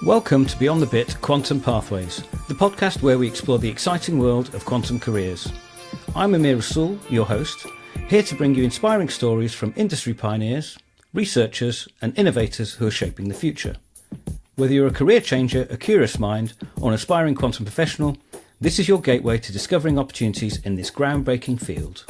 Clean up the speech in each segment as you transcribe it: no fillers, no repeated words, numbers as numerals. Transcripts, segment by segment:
Welcome to Beyond the Bit Quantum Pathways, the podcast where we explore the exciting world of quantum careers. I'm Amir Rasool, your host, here to bring you inspiring stories from industry pioneers, researchers and innovators who are shaping the future. Whether you're a career changer, a curious mind, or an aspiring quantum professional, this is your gateway to discovering opportunities in this groundbreaking field.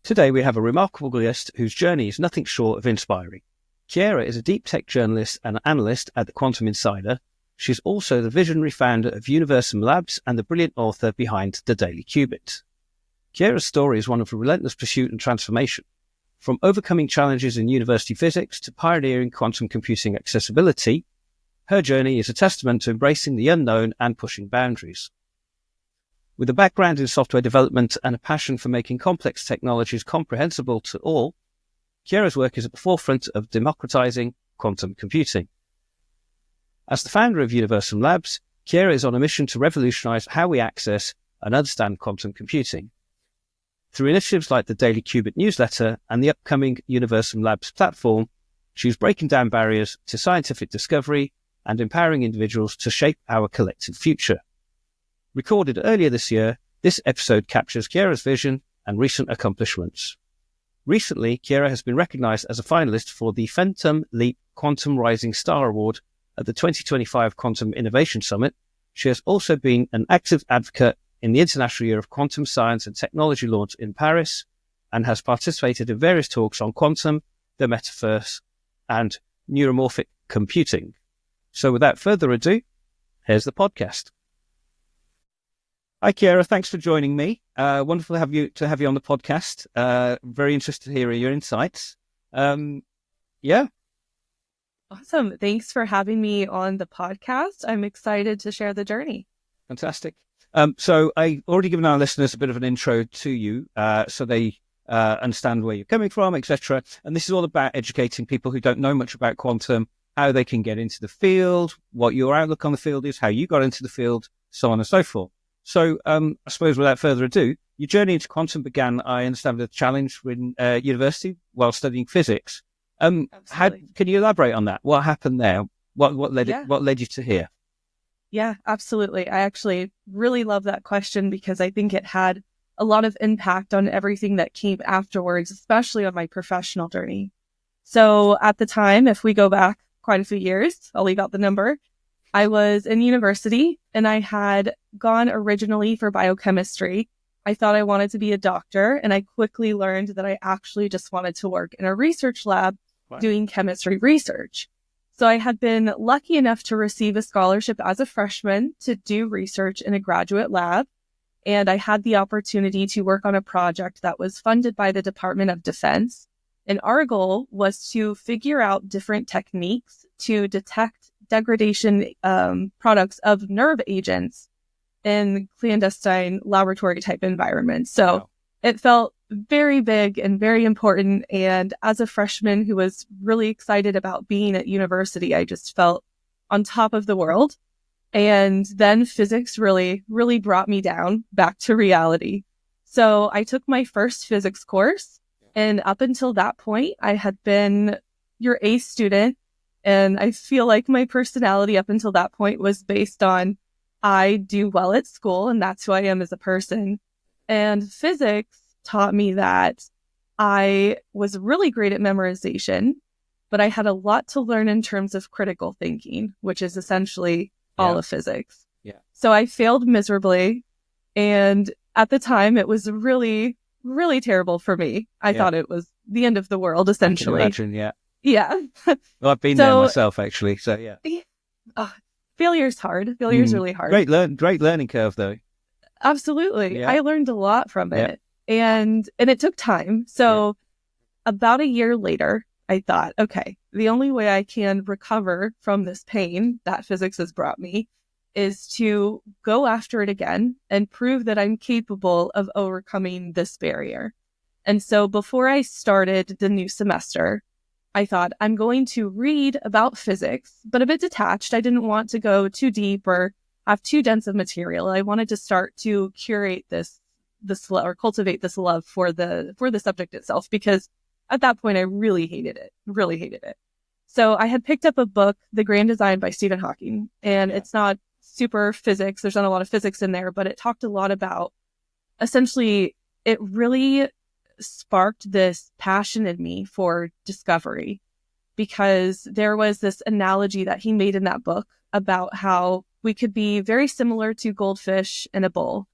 Today we have a remarkable guest whose journey is nothing short of inspiring. Cierra is a deep tech journalist and analyst at the Quantum Insider. She's also the visionary founder of Universum Labs and the brilliant author behind the Daily Qubit. Cierra's story is one of relentless pursuit and transformation. From overcoming challenges in university physics to pioneering quantum computing accessibility, her journey is a testament to embracing the unknown and pushing boundaries. With a background in software development and a passion for making complex technologies comprehensible to all, Cierra's work is at the forefront of democratizing quantum computing. As the founder of Universum Labs, Cierra is on a mission to revolutionize how we access and understand quantum computing. Through initiatives like the Daily Qubit newsletter and the upcoming Universum Labs platform, she's breaking down barriers to scientific discovery and empowering individuals to shape our collective future. Recorded earlier this year, this episode captures Cierra's vision and recent accomplishments. Recently, Cierra has been recognized as a finalist for the Phantom Leap Quantum Rising Star Award at the 2025 Quantum Innovation Summit. She has also been an active advocate in the International Year of Quantum Science and Technology launch in Paris and has participated in various talks on quantum, the metaverse, and neuromorphic computing. So without further ado, here's the podcast. Hi, Cierra. Thanks for joining me. Wonderful to have you on the podcast. Very interested to hear your insights. Awesome. Thanks for having me on the podcast. I'm excited to share the journey. Fantastic. So I already given our listeners a bit of an intro to you, so they understand where you're coming from, etc. And this is all about educating people who don't know much about quantum, how they can get into the field, what your outlook on the field is, how you got into the field, so on and so forth. So I suppose without further ado, your journey into quantum began, I understand, with a challenge in university while studying physics. Can you elaborate on that? What happened there? What led you to here? Yeah, absolutely. I actually really love that question because I think it had a lot of impact on everything that came afterwards, especially on my professional journey. So at the time, if we go back quite a few years, I'll leave out the number, I was in university and I had gone originally for biochemistry. I thought I wanted to be a doctor, and I quickly learned that I actually just wanted to work in a research lab doing chemistry research. So I had been lucky enough to receive a scholarship as a freshman to do research in a graduate lab. And I had the opportunity to work on a project that was funded by the Department of Defense. And our goal was to figure out different techniques to detect degradation products of nerve agents in clandestine laboratory type environments. So It felt very big and very important. And as a freshman who was really excited about being at university, I just felt on top of the world. And then physics really, really brought me down back to reality. So I took my first physics course. And up until that point, I had been your A student. And I feel like my personality up until that point was based on I do well at school, and that's who I am as a person. And physics taught me that I was really great at memorization, but I had a lot to learn in terms of critical thinking, which is essentially all of physics. Yeah. So I failed miserably. And at the time, it was really, really terrible for me. I thought it was the end of the world, essentially. I can imagine, yeah. Yeah. Well, I've been there myself, actually. So, yeah. Failure's hard. Failure's really hard. Great learning curve, though. Absolutely. Yeah. I learned a lot from it. And it took time. So about a year later, I thought, okay, the only way I can recover from this pain that physics has brought me is to go after it again and prove that I'm capable of overcoming this barrier. And so before I started the new semester, I thought I'm going to read about physics, but a bit detached. I didn't want to go too deep or have too dense of material. I wanted to start to curate this or cultivate this love for the subject itself, because at that point, I really hated it. So I had picked up a book, The Grand Design by Stephen Hawking, and it's not super physics. There's not a lot of physics in there, but it talked a lot about essentially, it really sparked this passion in me for discovery, because there was this analogy that he made in that book about how we could be very similar to goldfish in a bowl.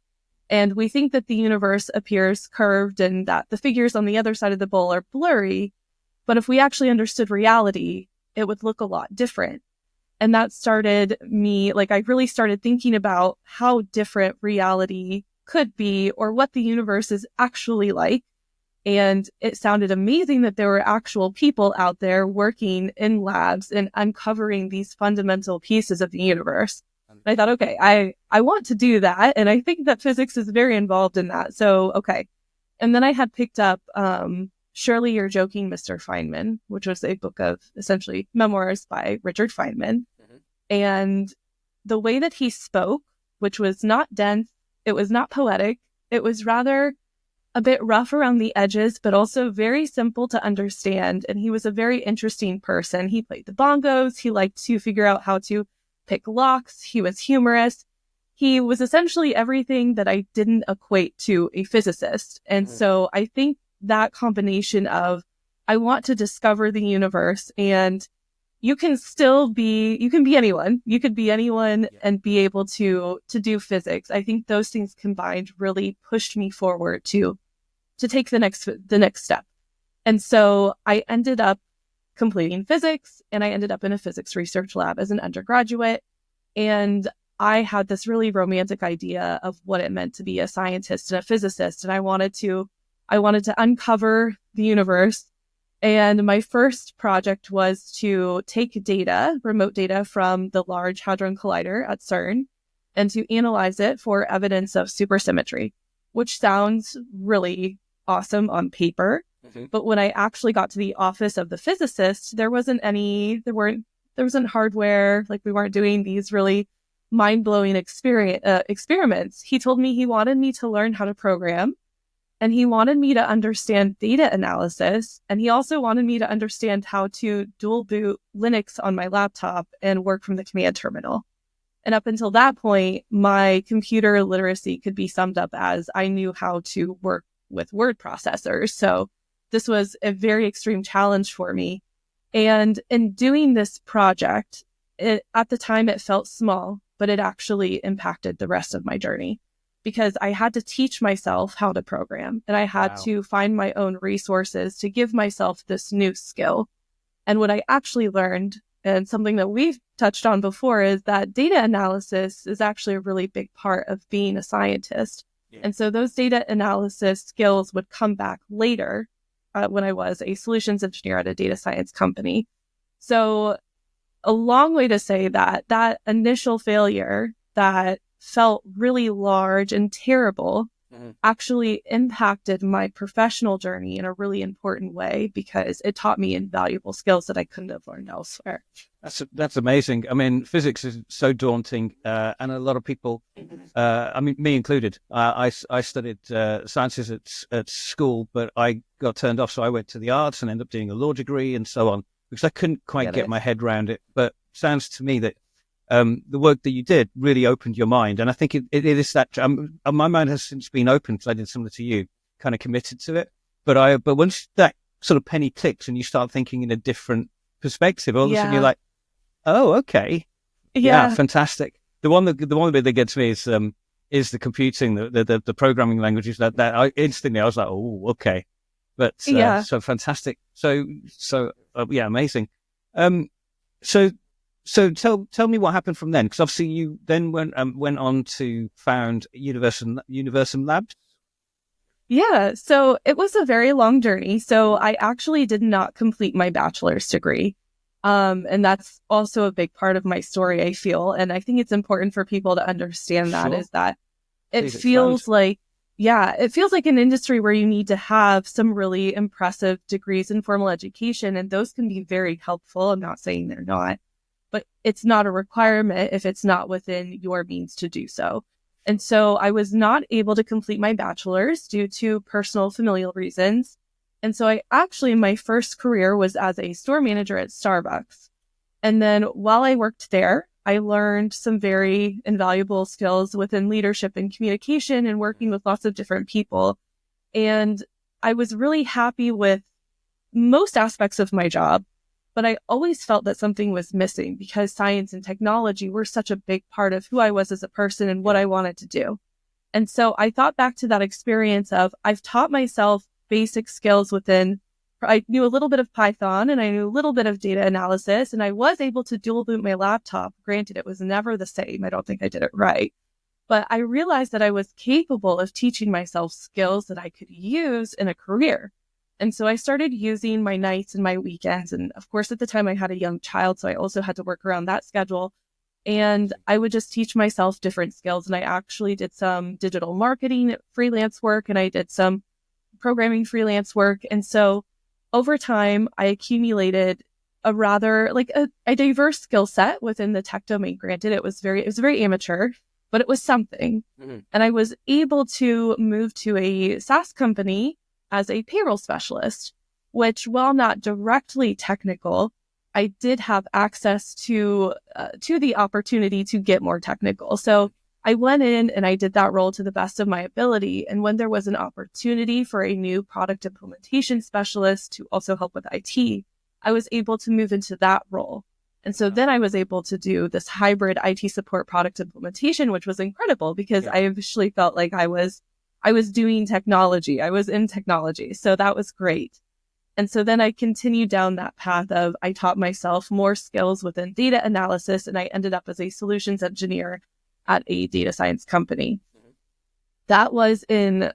And we think that the universe appears curved and that the figures on the other side of the bowl are blurry. But if we actually understood reality, it would look a lot different. And that started me, like, I really started thinking about how different reality could be, or what the universe is actually like. And it sounded amazing that there were actual people out there working in labs and uncovering these fundamental pieces of the universe. And I thought, okay, I want to do that. And I think that physics is very involved in that. So, okay. And then I had picked up Surely You're Joking, Mr. Feynman, which was a book of essentially memoirs by Richard Feynman. Mm-hmm. And the way that he spoke, which was not dense, it was not poetic, it was rather a bit rough around the edges, but also very simple to understand. And he was a very interesting person. He played the bongos. He liked to figure out how to pick locks. He was humorous. He was essentially everything that I didn't equate to a physicist. And so I think that combination of, I want to discover the universe, and you can be anyone. You could be anyone and be able to do physics. I think those things combined really pushed me forward to take the next step. And so I ended up completing physics, and I ended up in a physics research lab as an undergraduate. And I had this really romantic idea of what it meant to be a scientist and a physicist. And I wanted to uncover the universe. And my first project was to take remote data from the Large Hadron Collider at CERN, and to analyze it for evidence of supersymmetry, which sounds really awesome on paper. Mm-hmm. But when I actually got to the office of the physicist, there wasn't hardware, like we weren't doing these really mind-blowing experiments. He told me he wanted me to learn how to program, and he wanted me to understand data analysis. And he also wanted me to understand how to dual boot Linux on my laptop and work from the command terminal. And up until that point, my computer literacy could be summed up as I knew how to work with word processors. So this was a very extreme challenge for me. And in doing this project, at the time it felt small, but it actually impacted the rest of my journey, because I had to teach myself how to program, and I had to find my own resources to give myself this new skill. And what I actually learned, and something that we've touched on before, is that data analysis is actually a really big part of being a scientist. Yeah. And so those data analysis skills would come back later when I was a solutions engineer at a data science company. So a long way to say that initial failure that felt really large and terrible actually impacted my professional journey in a really important way, because it taught me invaluable skills that I couldn't have learned elsewhere. That's amazing. I mean, physics is so daunting, and a lot of people, I mean, me included, I studied sciences at school, but I got turned off, so I went to the arts and ended up doing a law degree and so on, because I couldn't quite get my head around it. But it sounds to me that the work that you did really opened your mind. And I think it is that my mind has since been open, because I did similar to you, kind of committed to it. But once that sort of penny clicks and you start thinking in a different perspective, all of a sudden you're like, oh, okay. Yeah, fantastic. The one bit that gets me is the computing, the programming languages that I instantly, I was like, oh, okay. But so fantastic. So amazing. So tell me what happened from then, because obviously you then went on to found Universum Labs. Yeah, so it was a very long journey. So I actually did not complete my bachelor's degree. And that's also a big part of my story, I feel. And I think it's important for people to understand that, is that it feels like an industry where you need to have some really impressive degrees in formal education, and those can be very helpful. I'm not saying they're not, but it's not a requirement if it's not within your means to do so. And so I was not able to complete my bachelor's due to personal familial reasons. And so my first career was as a store manager at Starbucks. And then while I worked there, I learned some very invaluable skills within leadership and communication and working with lots of different people. And I was really happy with most aspects of my job, but I always felt that something was missing because science and technology were such a big part of who I was as a person and what I wanted to do. And so I thought back to that experience of I've taught myself basic skills I knew a little bit of Python and I knew a little bit of data analysis, and I was able to dual boot my laptop. Granted, it was never the same. I don't think I did it right. But I realized that I was capable of teaching myself skills that I could use in a career. And so I started using my nights and my weekends. And of course, at the time I had a young child, so I also had to work around that schedule. And I would just teach myself different skills. And I actually did some digital marketing freelance work, and I did some programming freelance work. And so over time, I accumulated a rather a diverse skill set within the tech domain. Granted, it was very amateur, but it was something. Mm-hmm. And I was able to move to a SaaS company as a payroll specialist, which, while not directly technical, I did have access to the opportunity to get more technical. So I went in and I did that role to the best of my ability. And when there was an opportunity for a new product implementation specialist to also help with IT, I was able to move into that role. And so then I was able to do this hybrid IT support product implementation, which was incredible because I actually felt like I was doing technology. I was in technology. So that was great. And so then I continued down that path of I taught myself more skills within data analysis, and I ended up as a solutions engineer at a data science company. Mm-hmm.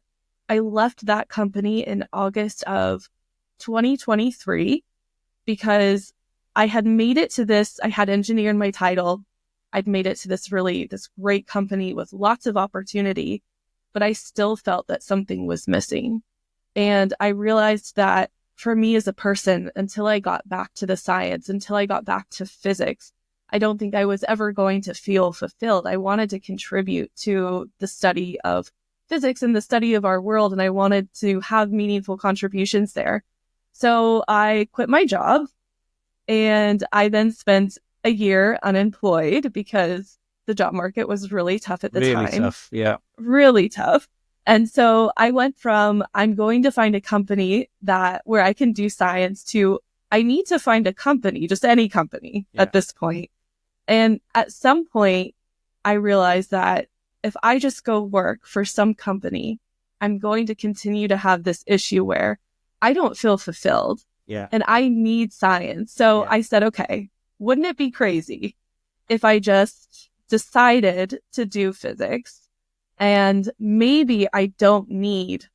I left that company in August of 2023 because I had made it to this, I had engineer in my title. I'd made it to this great company with lots of opportunity, but I still felt that something was missing. And I realized that for me as a person, until I got back to the science, until I got back to physics, I don't think I was ever going to feel fulfilled. I wanted to contribute to the study of physics and the study of our world, and I wanted to have meaningful contributions there. So I quit my job, and I then spent a year unemployed because the job market was really tough at the time. Really tough, yeah. Really tough. And so I went from, I'm going to find a company where I can do science to, I need to find a company, just any company at this point. And at some point, I realized that if I just go work for some company, I'm going to continue to have this issue where I don't feel fulfilled. Yeah. And I need science. So I said, okay, wouldn't it be crazy if I just decided to do physics, and maybe I don't need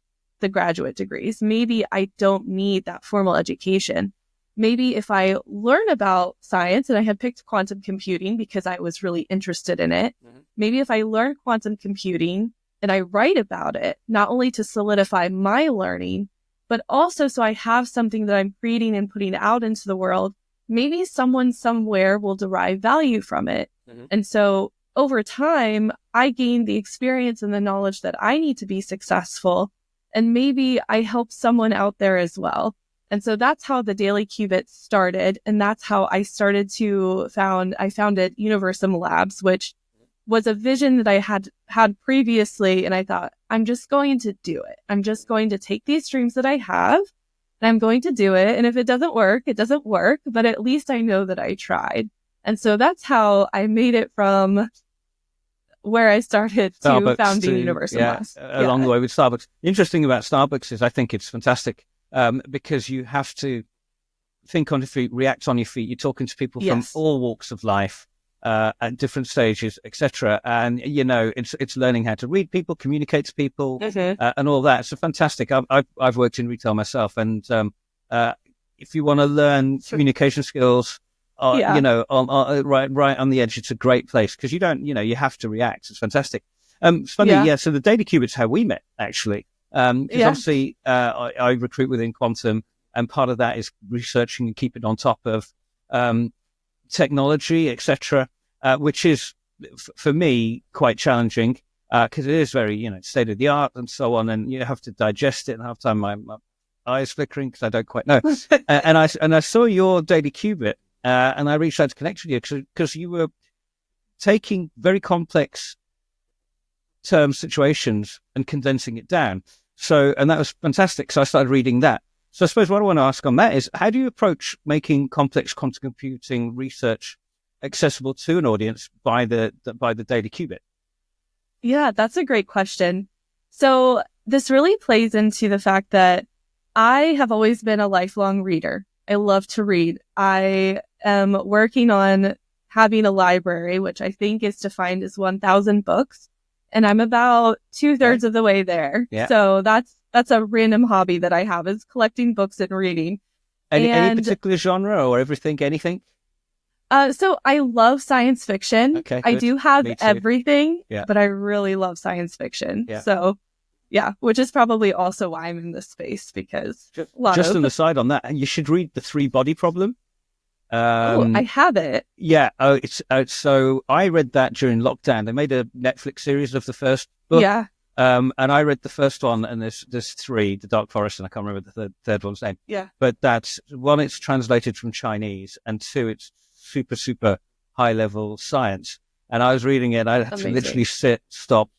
the graduate degrees. Maybe I don't need that formal education. Maybe if I learn about science, and I had picked quantum computing because I was really interested in it. Mm-hmm. Maybe if I learn quantum computing and I write about it, not only to solidify my learning, but also so I have something that I'm creating and putting out into the world, maybe someone somewhere will derive value from it. Mm-hmm. And so over time, I gained the experience and the knowledge that I need to be successful. And maybe I help someone out there as well. And so that's how the Daily Qubit started. And that's how I started I founded Universum Labs, which was a vision that I had previously. And I thought, I'm just going to do it. I'm just going to take these dreams that I have and I'm going to do it. And if it doesn't work, it doesn't work, but at least I know that I tried. And so that's how I made it from where I started to founding Universum Labs. Along the way with Starbucks. The interesting about Starbucks is I think it's fantastic because you have to think on your feet, react on your feet. You're talking to people from all walks of life at different stages, etc. And, it's learning how to read people, communicate to people, and all that. So fantastic. I've worked in retail myself. And if you want to learn communication skills, right on the edge, it's a great place because you don't, you have to react. It's fantastic. It's funny, so the Daily Qubit's how we met, actually. Because obviously I recruit within quantum, and part of that is researching and keeping on top of technology, etc., which is, for me, quite challenging because it is very, state of the art and so on, and you have to digest it. And half the time eyes flickering because I don't quite know. And I saw your Daily Qubit, and I reached out to connect with you because you were taking very complex term situations and condensing it down. So, and that was fantastic. So I started reading that. So I suppose what I want to ask on that is, how do you approach making complex quantum computing research accessible to an audience by the Daily Qubit? Yeah, that's a great question. So this really plays into the fact that I have always been a lifelong reader. I love to read. I am working on having a library, which I think is defined as 1,000 books. And I'm about 2/3 of the way there. Yeah. So that's a random hobby that I have, is collecting books and reading. Any particular genre or everything, anything? So I love science fiction. Okay, I good. do have Me too. everything, Yeah. but I really love science fiction. Yeah. So yeah, which is probably also why I'm in this space, because Just an aside on that, you should read The Three-Body Problem. I have it. Yeah. Oh, it's so I read that during lockdown. They made a Netflix series of the first book. Yeah. And I read the first one, and there's three, The Dark Forest, and I can't remember the third one's name. Yeah. But that's one, it's translated from Chinese, and two, it's super, super high level science. And I was reading it, I had to literally sit, stop,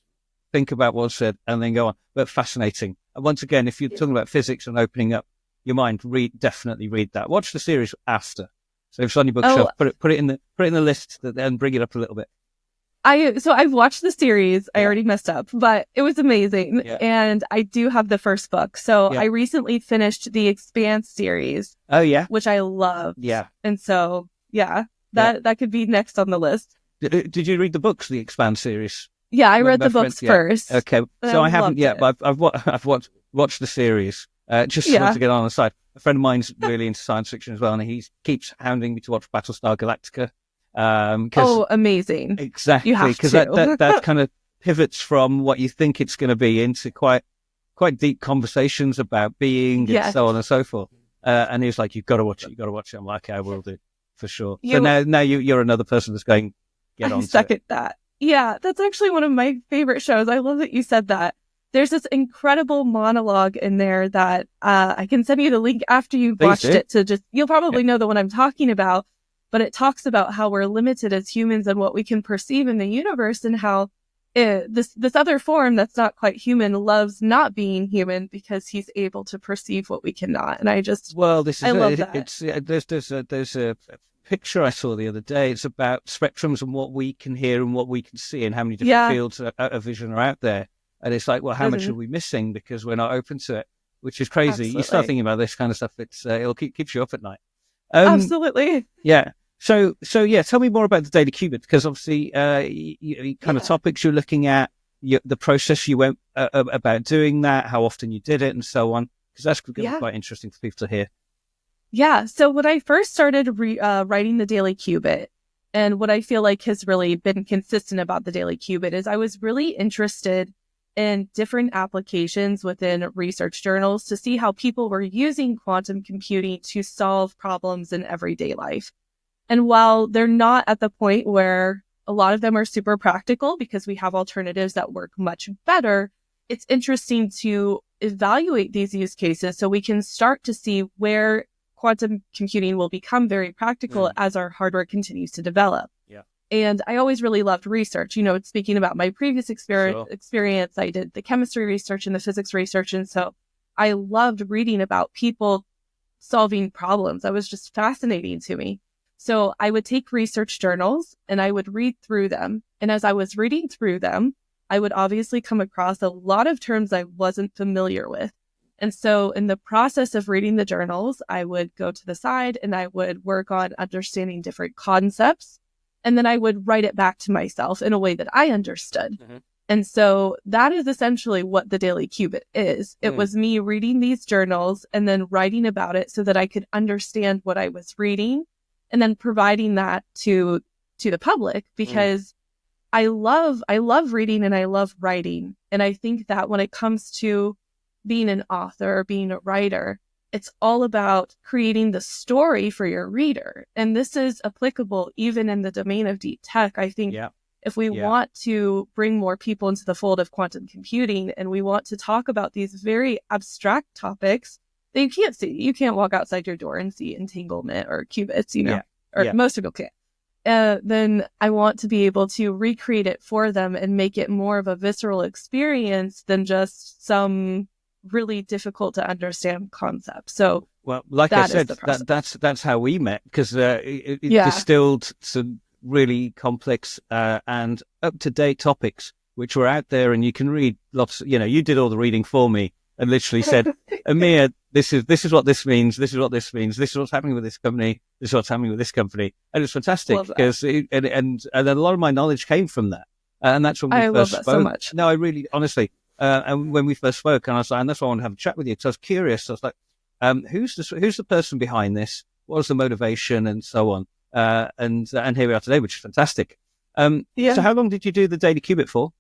think about what's said, and then go on. But fascinating. And once again, if you're talking about physics and opening up your mind, definitely read that. Watch the series after. So if it's on your bookshelf, put it in the list, and bring it up a little bit. So I've watched the series. I already messed up, but it was amazing. Yeah. And I do have the first book. So I recently finished the Expanse series. Oh yeah. Which I love. Yeah. And so, that could be next on the list. Did you read the books, the Expand series? Yeah, I read the books first. Okay. So I haven't yet, but I've watched the series. Just want to get on the side. A friend of mine's really into science fiction as well, and he keeps hounding me to watch Battlestar Galactica. Amazing! Exactly, because that kind of pivots from what you think it's going to be into quite deep conversations about being and so on and so forth. And he was like, "You've got to watch it. You've got to watch it." I'm like, "I will do for sure." So now you're another person that's going, get on. I second that. Yeah, that's actually one of my favorite shows. I love that you said that. There's this incredible monologue in there that I can send you the link after you've watched it you'll probably know the one I'm talking about, but it talks about how we're limited as humans and what we can perceive in the universe, and how this other form that's not quite human loves not being human because he's able to perceive what we cannot. And I love that. There's a picture I saw the other day. It's about spectrums and what we can hear and what we can see, and how many different fields of vision are out there. And it's like, well, how much are we missing because we're not open to it, which is crazy. Absolutely. You start thinking about this kind of stuff, it'll keeps you up at night. Absolutely. Yeah. So yeah, tell me more about the Daily Qubit, because obviously, kind of topics you're looking at, the process you went about doing that, how often you did it, and so on, because that's going to be quite interesting for people to hear. Yeah. So when I first started writing the Daily Qubit, and what I feel like has really been consistent about the Daily Qubit, is I was really interested in different applications within research journals to see how people were using quantum computing to solve problems in everyday life. And while they're not at the point where a lot of them are super practical because we have alternatives that work much better, it's interesting to evaluate these use cases so we can start to see where quantum computing will become very practical as our hardware continues to develop. Yeah. And I always really loved research. Speaking about my previous experience, I did the chemistry research and the physics research. And so I loved reading about people solving problems. That was just fascinating to me. So I would take research journals and I would read through them. And as I was reading through them, I would obviously come across a lot of terms I wasn't familiar with. And so in the process of reading the journals, I would go to the side and I would work on understanding different concepts. And then I would write it back to myself in a way that I understood. Mm-hmm. And so that is essentially what the Daily Qubit is. It was me reading these journals and then writing about it so that I could understand what I was reading, and then providing that to the public, because I love reading and I love writing. And I think that when it comes to being an author or being a writer, it's all about creating the story for your reader. And this is applicable even in the domain of deep tech. I think if we want to bring more people into the fold of quantum computing, and we want to talk about these very abstract topics, that you can't see. You can't walk outside your door and see entanglement or qubits, Yeah. or Yeah. most people can't. Then I want to be able to recreate it for them and make it more of a visceral experience than just some really difficult to understand concept. So Well, like I that is said, the process. that's how we met, because it Yeah. distilled some really complex and up to date topics which were out there, and you can read lots. You did all the reading for me and literally said, "Amir, this is what this means. This is what this means. This is what's happening with this company. This is what's happening with this company," and it's fantastic Love that. because and a lot of my knowledge came from that, and that's when we I first love that spoke. so much. No, I really, honestly. And when we first spoke, and I was like, and that's why I want to have a chat with you, because I was curious. I was like, who's the person behind this? What was the motivation, and so on? And here we are today, which is fantastic. Yeah. So how long did you do the Daily Qubit for?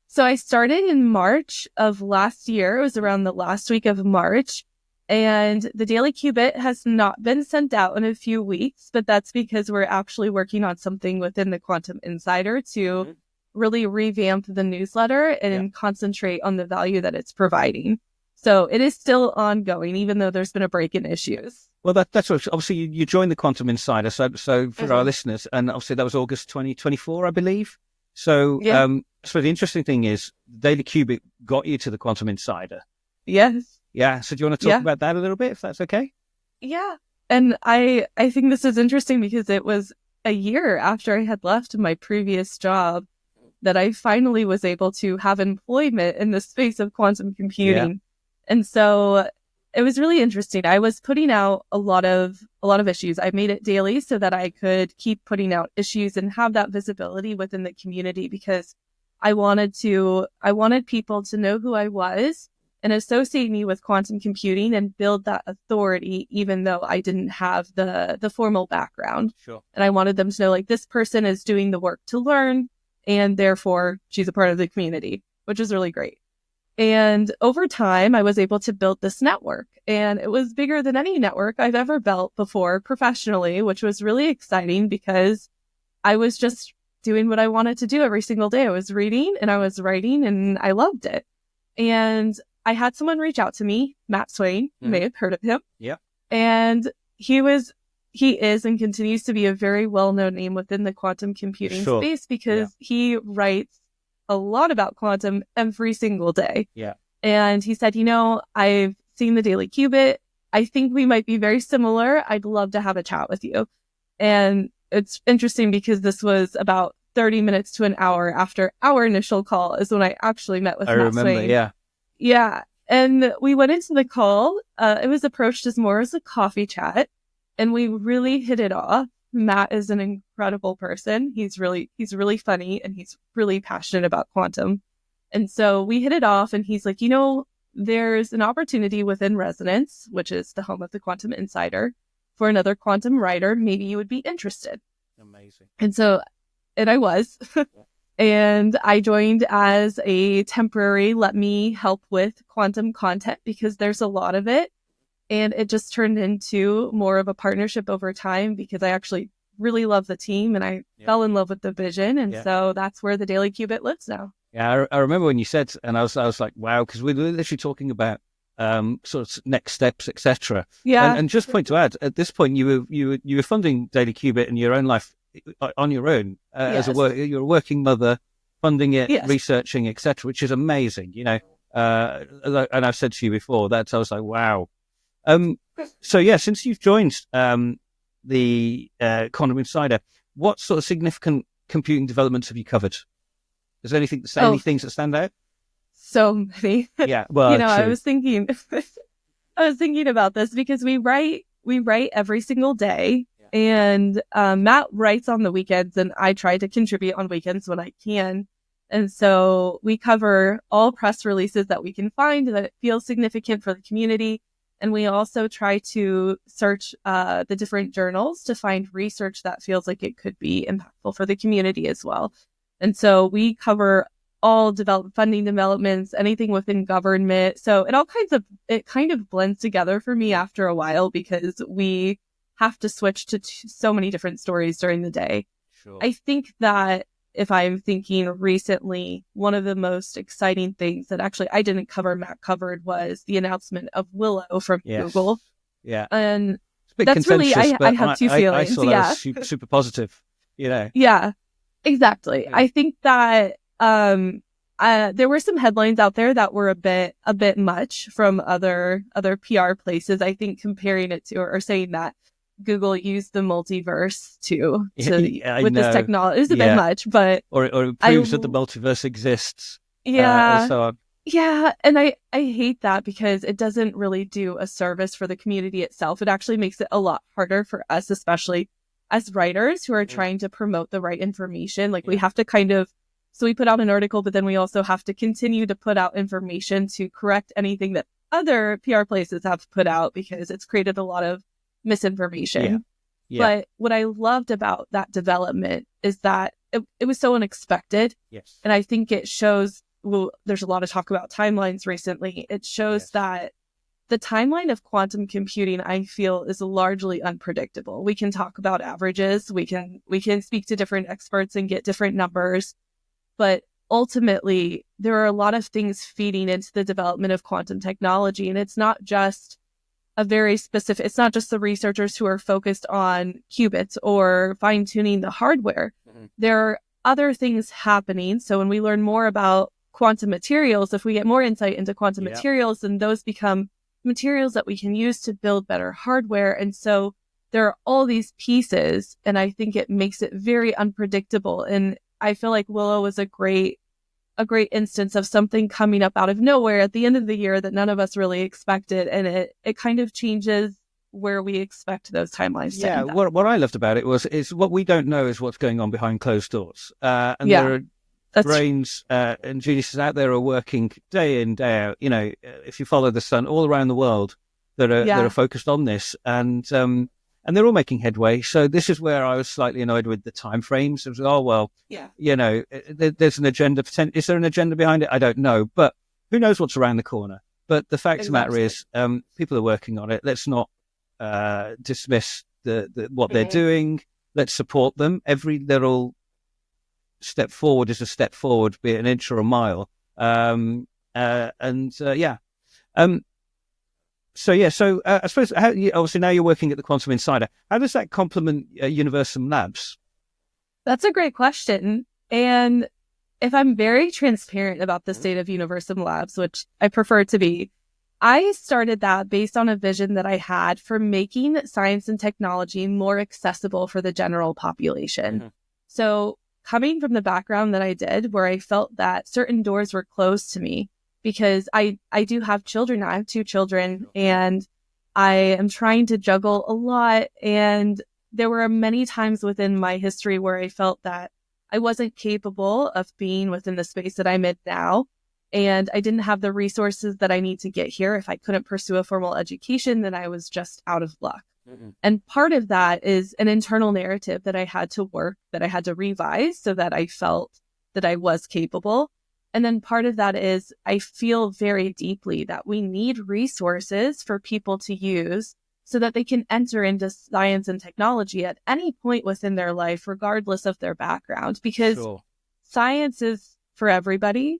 So I started in March of last year. It was around the last week of March. And the Daily Qubit has not been sent out in a few weeks, but that's because we're actually working on something within the Quantum Insider to really revamp the newsletter and concentrate on the value that it's providing. So it is still ongoing, even though there's been a break in issues. Well, that's what, obviously you joined the Quantum Insider. So for our listeners, and obviously that was August 2024, I believe. So, so the interesting thing is Daily Qubit got you to the Quantum Insider. Yes. Yeah. So do you want to talk about that a little bit, if that's okay? Yeah. And I think this is interesting because it was a year after I had left my previous job that I finally was able to have employment in the space of quantum computing. Yeah. And so it was really interesting. I was putting out a lot of issues. I made it daily so that I could keep putting out issues and have that visibility within the community, because I wanted people to know who I was and associate me with quantum computing and build that authority, even though I didn't have the formal background. Sure. And I wanted them to know, like, this person is doing the work to learn, and therefore she's a part of the community, which is really great. And over time, I was able to build this network, and it was bigger than any network I've ever built before professionally, which was really exciting because I was just doing what I wanted to do every single day. I was reading and I was writing, and I loved it. And I had someone reach out to me, Matt Swain. You may have heard of him. Yeah. And he is and continues to be a very well-known name within the quantum computing space, because he writes a lot about quantum every single day. Yeah. And he said, I've seen the Daily Qubit. I think we might be very similar. I'd love to have a chat with you. And it's interesting because this was about 30 minutes to an hour after our initial call is when I actually met with Matt Swain. Yeah. Yeah. And we went into the call. It was approached as more as a coffee chat, and we really hit it off. Matt is an incredible person. He's really funny, and he's really passionate about quantum. And so we hit it off, and he's like, there's an opportunity within Resonance, which is the home of the Quantum Insider, for another quantum writer. Maybe you would be interested. Amazing. And I was. And I joined as a temporary, let me help with quantum content, because there's a lot of it. And it just turned into more of a partnership over time, because I actually really love the team and I fell in love with the vision. And so that's where the Daily Qubit lives now. Yeah, I remember when you said, and I was like, wow, because we were literally talking about sort of next steps, etc. Yeah. And just point to add, at this point, you were funding Daily Qubit in your own life on your own as you're a working mother, funding it, researching, etc., which is amazing. And I've said to you before that I was like, wow. So yeah, since you've joined the Quantum Insider, what sort of significant computing developments have you covered? Is there any things that stand out? So many. Yeah, well, I was thinking about this because we write every single day, and Matt writes on the weekends, and I try to contribute on weekends when I can. And so we cover all press releases that we can find that feel significant for the community. And we also try to search the different journals to find research that feels like it could be impactful for the community as well. And so we cover all funding developments, anything within government. So it kind of blends together for me after a while, because we have to switch to so many different stories during the day. Sure. I think that if I'm thinking recently, one of the most exciting things that actually I didn't cover, Matt covered, was the announcement of Willow from Google. Yeah. And It's a big that's really, consensus, I but have two I feelings. saw that as super positive, Yeah, exactly. I think that there were some headlines out there that were a bit much from other PR places. I think comparing it to or saying that Google used the multiverse with this technology is a bit much, but or it proves that the multiverse exists. Yeah. So on. Yeah, and I hate that because it doesn't really do a service for the community itself. It actually makes it a lot harder for us, especially as writers who are trying to promote the right information. Like we have to so we put out an article, but then we also have to continue to put out information to correct anything that other PR places have put out because it's created a lot of misinformation. But what I loved about that development is that it was so unexpected. Yes. And I think it shows, well, there's a lot of talk about timelines recently. It shows that the timeline of quantum computing, I feel, is largely unpredictable. We can talk about averages. We can speak to different experts and get different numbers. But ultimately, there are a lot of things feeding into the development of quantum technology. And it's not just it's not just the researchers who are focused on qubits or fine tuning the hardware. There are other things happening. So when we learn more about quantum materials, if we get more insight into quantum materials, then those become materials that we can use to build better hardware. And so there are all these pieces, and I think it makes it very unpredictable. And I feel like Willow was a great instance of something coming up out of nowhere at the end of the year that none of us really expected. And it kind of changes where we expect those timelines to end up. What I loved about it is what we don't know is what's going on behind closed doors. And there are brains and geniuses out there are working day in, day out. If you follow the sun all around the world that are focused on this, and they're all making headway. So this is where I was slightly annoyed with the time frames. It was, there's an agenda. Is there an agenda behind it? I don't know, but who knows what's around the corner? But the fact of the matter is, people are working on it. Let's not dismiss what they're doing. Let's support them. Every little step forward is a step forward, be it an inch or a mile. So I suppose obviously now you're working at the Quantum Insider. How does that complement Universum Labs? That's a great question. And if I'm very transparent about the state of Universum Labs, which I prefer to be, I started that based on a vision that I had for making science and technology more accessible for the general population. So coming from the background that I did, where I felt that certain doors were closed to me, because I do have children. I have 2 children, and I am trying to juggle a lot. And there were many times within my history where I felt that I wasn't capable of being within the space that I'm in now. And I didn't have the resources that I need to get here. If I couldn't pursue a formal education, then I was just out of luck. And part of that is an internal narrative that I had to revise so that I felt that I was capable. And then part of that is I feel very deeply that we need resources for people to use so that they can enter into science and technology at any point within their life, regardless of their background, because science is for everybody.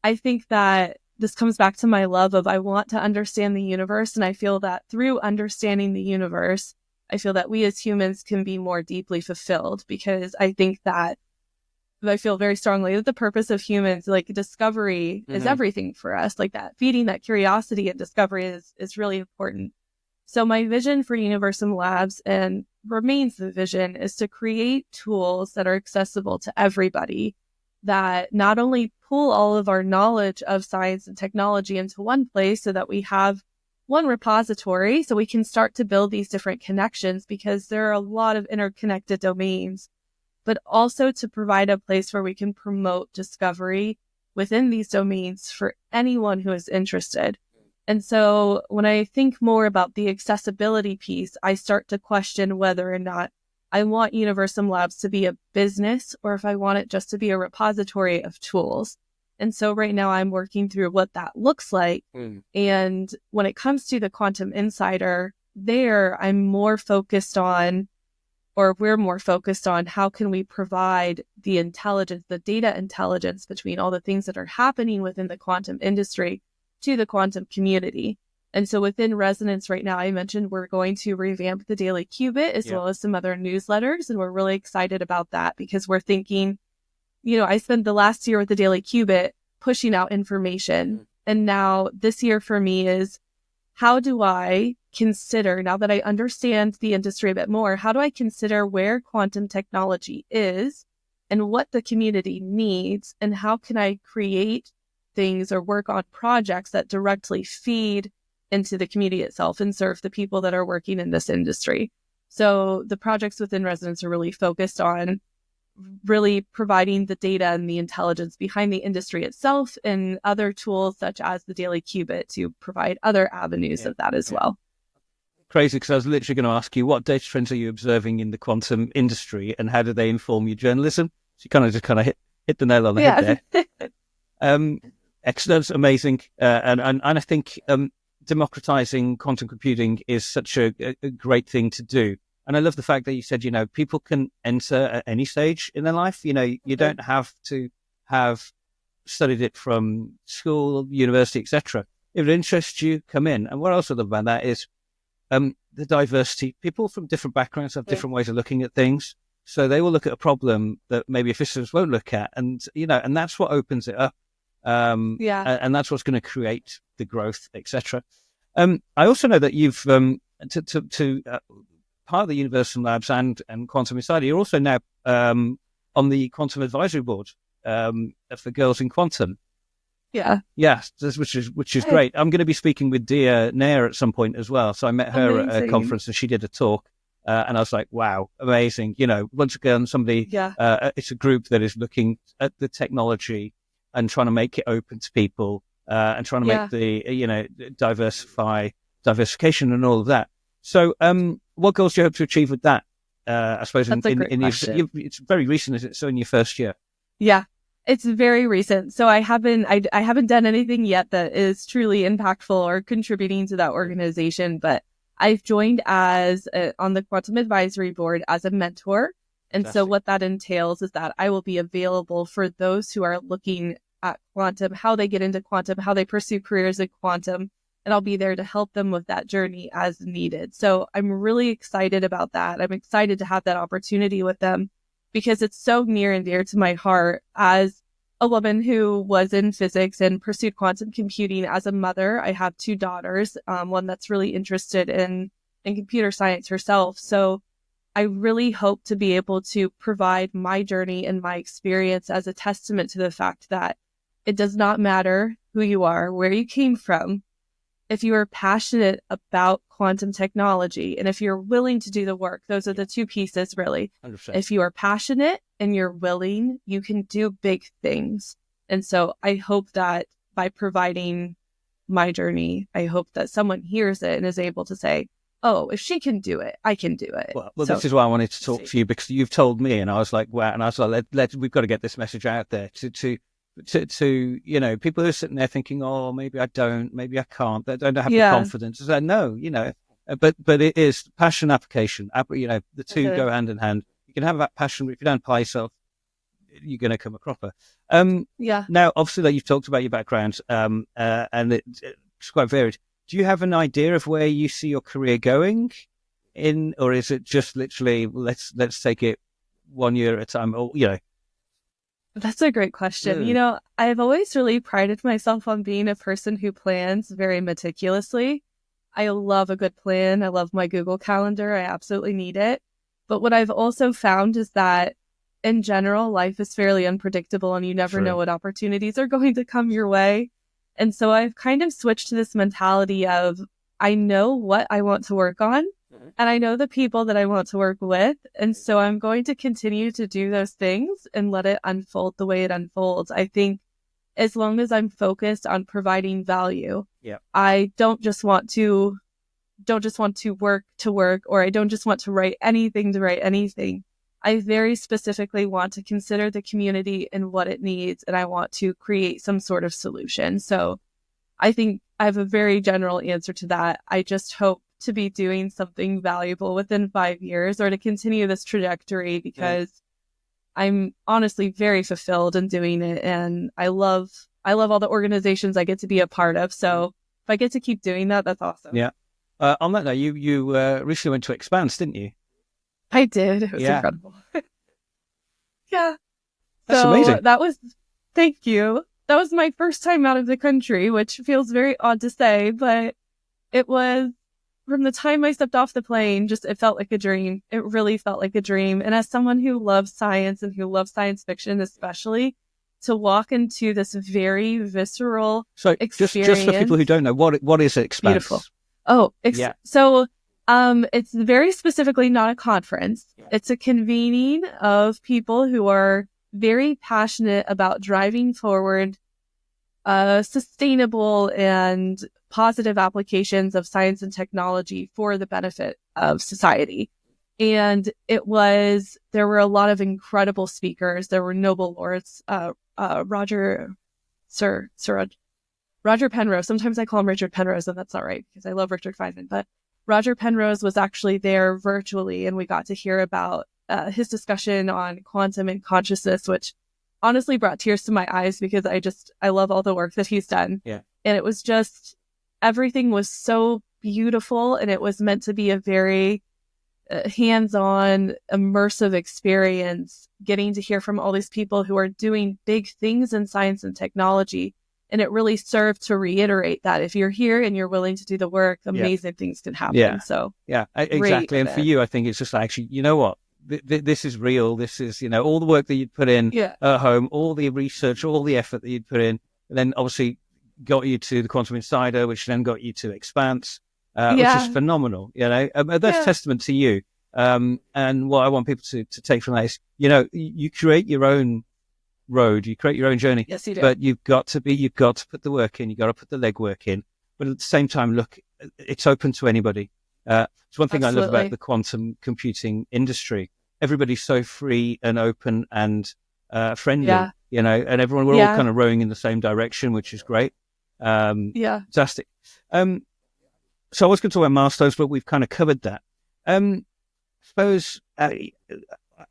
I think that this comes back to my love of I want to understand the universe. And I feel that through understanding the universe, I feel that we as humans can be more deeply fulfilled, because I think that I feel very strongly that the purpose of humans, like discovery, is everything for us. Like that, feeding that curiosity and discovery is really important. So my vision for Universum Labs, and remains the vision, is to create tools that are accessible to everybody, that not only pull all of our knowledge of science and technology into one place so that we have one repository so we can start to build these different connections, because there are a lot of interconnected domains, but also to provide a place where we can promote discovery within these domains for anyone who is interested. And so when I think more about the accessibility piece, I start to question whether or not I want Universum Labs to be a business or if I want it just to be a repository of tools. And so right now I'm working through what that looks like. And when it comes to the Quantum Insider, there I'm more focused on, or we're more focused on how can we provide the intelligence, the data intelligence between all the things that are happening within the quantum industry to the quantum community. And so within Resonance right now, I mentioned we're going to revamp the Daily Qubit as well as some other newsletters. And we're really excited about that because we're thinking, I spent the last year with the Daily Qubit pushing out information. And now this year for me is, how do I consider, now that I understand the industry a bit more, how do I consider where quantum technology is and what the community needs, and how can I create things or work on projects that directly feed into the community itself and serve the people that are working in this industry. So the projects within Resonance are really focused on really providing the data and the intelligence behind the industry itself, and other tools such as the Daily Qubit to provide other avenues of that as well. Crazy, because I was literally going to ask you, what data trends are you observing in the quantum industry and how do they inform your journalism? So you kind of hit the nail on the head there. Excellent, amazing. And I think democratizing quantum computing is such a great thing to do. And I love the fact that you said, people can enter at any stage in their life. You don't have to have studied it from school, university, etc. If it interests you, come in. And what I also love about that is the diversity. People from different backgrounds have different ways of looking at things. So they will look at a problem that maybe officials won't look at. And, and that's what opens it up. And that's what's going to create the growth, etc. I also know that you've, part of the Universal Labs and Quantum Insider, you're also now on the Quantum Advisory Board for Girls in Quantum. Yeah. Yes, which is great. I'm going to be speaking with Dia Nair at some point as well. So I met her at a conference and she did a talk. And I was like, wow, amazing. Once again, it's a group that is looking at the technology and trying to make it open to people and trying to make the diversification and all of that. So what goals do you hope to achieve with that? I suppose That's a great question. It's very recent, is it? So in your first year? Yeah, it's very recent. So I haven't done anything yet that is truly impactful or contributing to that organization, but I've joined on the Quantum Advisory Board as a mentor. And so what that entails is that I will be available for those who are looking at quantum, how they get into quantum, how they pursue careers in quantum, and I'll be there to help them with that journey as needed. So I'm really excited about that. I'm excited to have that opportunity with them because it's so near and dear to my heart as a woman who was in physics and pursued quantum computing. As a mother, I have 2 daughters, one that's really interested in computer science herself. So I really hope to be able to provide my journey and my experience as a testament to the fact that it does not matter who you are, where you came from. If you are passionate about quantum technology and if you're willing to do the work, those are the 2 pieces, really. 100%. If you are passionate and you're willing, you can do big things. And so I hope that by providing my journey, I hope that someone hears it and is able to say, oh, if she can do it, I can do it. Well, this is why I wanted to talk to you, because you've told me, and I was like, wow. And I was like, we've got to get this message out there to people who are sitting there thinking, oh, maybe I don't, maybe I can't, they don't have the confidence. I no, but it is passion application. The 2 go hand in hand. You can have that passion, but if you don't apply yourself, you're going to come a cropper. Now, obviously, that you've talked about your background, and it's quite varied. Do you have an idea of where you see your career going or is it just literally let's take it 1 year at a time? Or That's a great question. I've always really prided myself on being a person who plans very meticulously. I love a good plan. I love my Google Calendar. I absolutely need it. But what I've also found is that in general, life is fairly unpredictable and you never know what opportunities are going to come your way. And so I've kind of switched to this mentality of I know what I want to work on and I know the people that I want to work with. And so I'm going to continue to do those things and let it unfold the way it unfolds. I think as long as I'm focused on providing value, I don't just want to work, or I don't just want to write anything to write anything. I very specifically want to consider the community and what it needs, and I want to create some sort of solution. So I think I have a very general answer to that. I just hope to be doing something valuable within 5 years or to continue this trajectory because I'm honestly very fulfilled in doing it. And I love all the organizations I get to be a part of. So if I get to keep doing that, that's awesome. Yeah. On that note, you recently went to Expanse, didn't you? I did. It was incredible. Yeah. That's amazing. Thank you. That was my first time out of the country, which feels very odd to say, but it was, from the time I stepped off the plane, it felt like a dream. It really felt like a dream. And as someone who loves science and who loves science fiction, especially, to walk into this very visceral experience. Just for people who don't know, what is Expanse? Beautiful. Oh, so it's very specifically not a conference. It's a convening of people who are very passionate about driving forward sustainable and positive applications of science and technology for the benefit of society. And there were a lot of incredible speakers. There were Nobel laureates, Roger Penrose. Sometimes I call him Richard Penrose, and that's not right because I love Richard Feynman. But Roger Penrose was actually there virtually, and we got to hear about his discussion on quantum and consciousness, which honestly brought tears to my eyes because I love all the work that he's done. Yeah. And it was everything was so beautiful, and it was meant to be a very hands-on, immersive experience, getting to hear from all these people who are doing big things in science and technology. And it really served to reiterate that if you're here and you're willing to do the work, amazing things can happen. Yeah. So exactly. And for you, I think it's just actually, you know what? This is real. This is, all the work that you'd put in at home, all the research, all the effort that you'd put in, and then obviously got you to the Quantum Insider, which then got you to Expanse, which is phenomenal. That's testament to you. And what I want people to take from that is, you create your own road, you create your own journey. Yes, you do. But you've got to put the work in. You've got to put the legwork in. But at the same time, look, it's open to anybody. It's one thing I love about the quantum computing industry. Everybody's so free and open and friendly, and we're all kind of rowing in the same direction, which is great. Fantastic. So I was going to talk about milestones, but we've kind of covered that. I suppose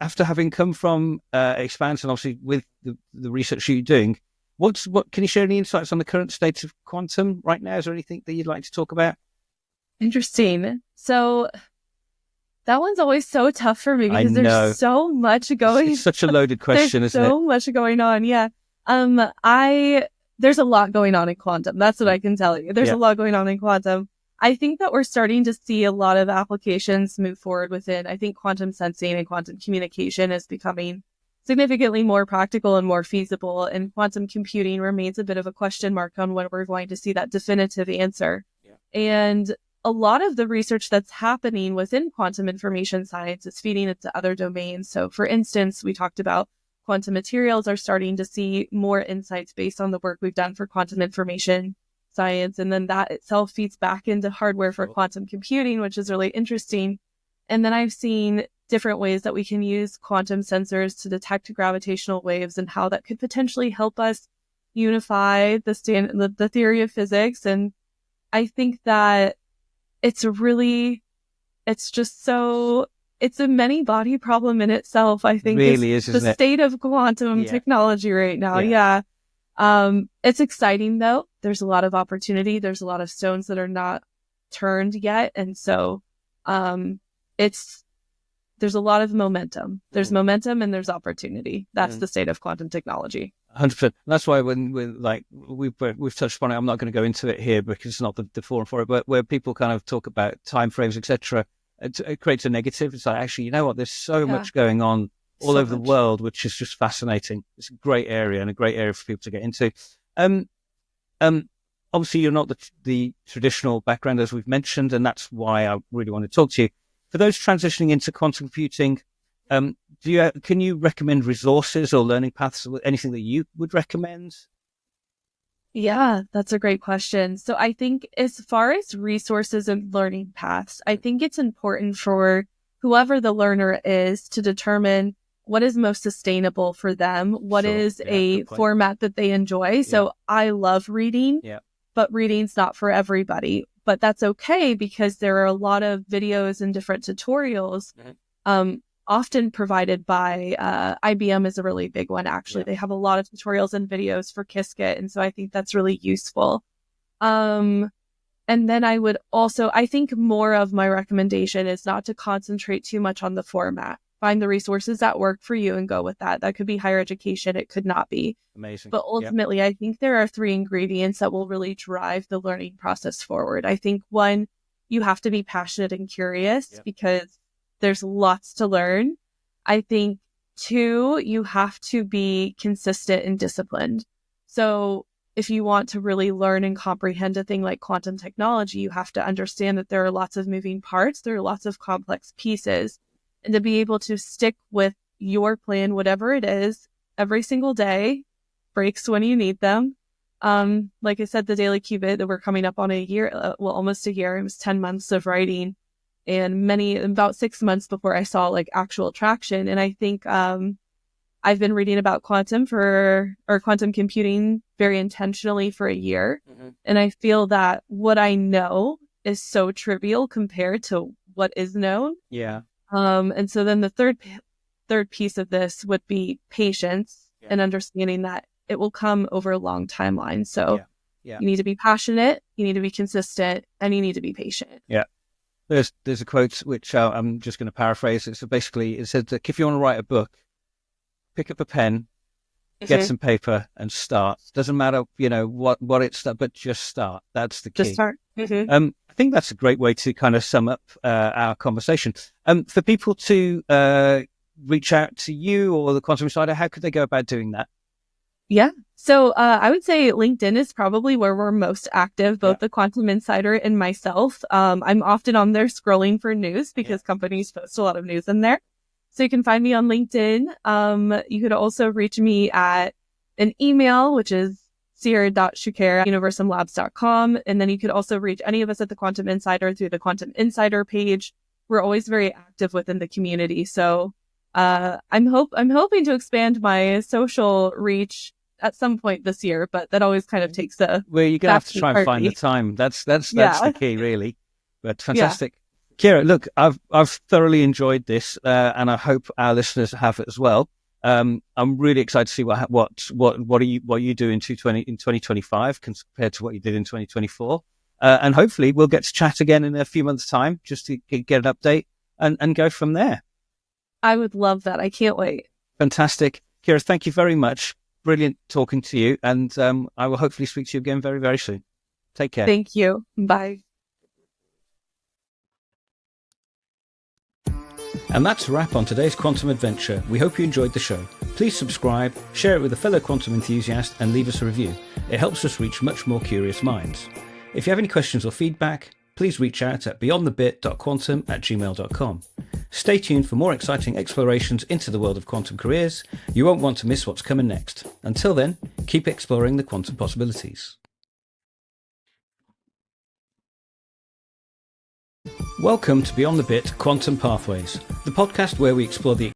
after having come from Expanse and obviously with the research you're doing, what can you share any insights on the current state of quantum right now? Is there anything that you'd like to talk about? Interesting. So that one's always so tough for me because there's so much going. It's such a loaded question, isn't it? There's so much going on. Yeah. There's a lot going on in quantum. That's what I can tell you. There's a lot going on in quantum. I think that we're starting to see a lot of applications move forward within. I think quantum sensing and quantum communication is becoming significantly more practical and more feasible, and quantum computing remains a bit of a question mark on when we're going to see that definitive answer. And a lot of the research that's happening within quantum information science is feeding into other domains. So for instance, we talked about quantum materials are starting to see more insights based on the work we've done for quantum information science. And then that itself feeds back into hardware for quantum computing, which is really interesting. And then I've seen different ways that we can use quantum sensors to detect gravitational waves and how that could potentially help us unify the theory of physics. And I think that it's a many body problem in itself. I think really is the state of quantum technology right now. It's exciting though. There's a lot of opportunity. There's a lot of stones that are not turned yet. And so, there's a lot of momentum. There's momentum and there's opportunity. That's the state of quantum technology. 100%. That's why when we've touched upon it, I'm not going to go into it here because it's not the forum for it, but where people kind of talk about timeframes, etc., it creates a negative. It's like, actually, you know what? There's so much going on all over the world, which is just fascinating. It's a great area and a great area for people to get into. Obviously, you're not the traditional background as we've mentioned, and that's why I really want to talk to you. For those transitioning into quantum computing, can you recommend resources or learning paths, or anything that you would recommend? Yeah, that's a great question. So I think as far as resources and learning paths, I think it's important for whoever the learner is to determine what is most sustainable for them, what is a format that they enjoy. So I love reading, but reading's not for everybody. but that's okay because there are a lot of videos and different tutorials, often provided by IBM is a really big one, actually. They have a lot of tutorials and videos for Qiskit, and so I think that's really useful. And then I think more of my recommendation is not to concentrate too much on the format. Find the resources that work for you and go with that. That could be higher education. It could not be. Amazing. But ultimately, I think there are 3 ingredients that will really drive the learning process forward. I think 1, you have to be passionate and curious because there's lots to learn. I think 2, you have to be consistent and disciplined. So if you want to really learn and comprehend a thing like quantum technology, you have to understand that there are lots of moving parts. There are lots of complex pieces. And to be able to stick with your plan, whatever it is, every single day, breaks when you need them. Like I said, the Daily Qubit that we're coming up on a year, almost a year. It was 10 months of writing and about 6 months before I saw like actual traction. And I think, I've been reading about quantum computing very intentionally for a year. And I feel that what I know is so trivial compared to what is known. Yeah. And so then the third piece of this would be patience and understanding that it will come over a long timeline. So you need to be passionate, you need to be consistent, and you need to be patient. Yeah. There's a quote which I'm just going to paraphrase. It said that if you want to write a book, pick up a pen, get some paper, and start. Doesn't matter, what it's, but just start. That's the key. Just start. I think that's a great way to kind of sum up our conversation. For people to reach out to you or the Quantum Insider, how could they go about doing that? Yeah. So I would say LinkedIn is probably where we're most active, both the Quantum Insider and myself. I'm often on there scrolling for news because companies post a lot of news in there. So you can find me on LinkedIn. You could also reach me at an email, which is Cierra.Choucair@universumlabs.com. And then you could also reach any of us at the Quantum Insider through the Quantum Insider page. We're always very active within the community. So I'm hoping to expand my social reach at some point this year, but that always kind of takes you're going to have to try and find the time. That's the key, really. But fantastic. Cierra, look, I've thoroughly enjoyed this, and I hope our listeners have as well. I'm really excited to see what you do in 2025 compared to what you did in 2024. And hopefully we'll get to chat again in a few months' time just to get an update and go from there. I would love that. I can't wait. Fantastic. Cierra, thank you very much. Brilliant talking to you. And I will hopefully speak to you again very, very soon. Take care. Thank you. Bye. And that's a wrap on today's quantum adventure. We hope you enjoyed the show. Please subscribe, share it with a fellow quantum enthusiast, and leave us a review. It helps us reach much more curious minds. If you have any questions or feedback, please reach out at beyondthebit.quantum@gmail.com. Stay tuned for more exciting explorations into the world of quantum careers. You won't want to miss what's coming next. Until then, keep exploring the quantum possibilities. Welcome to Beyond the Bit Quantum Pathways, the podcast where we explore the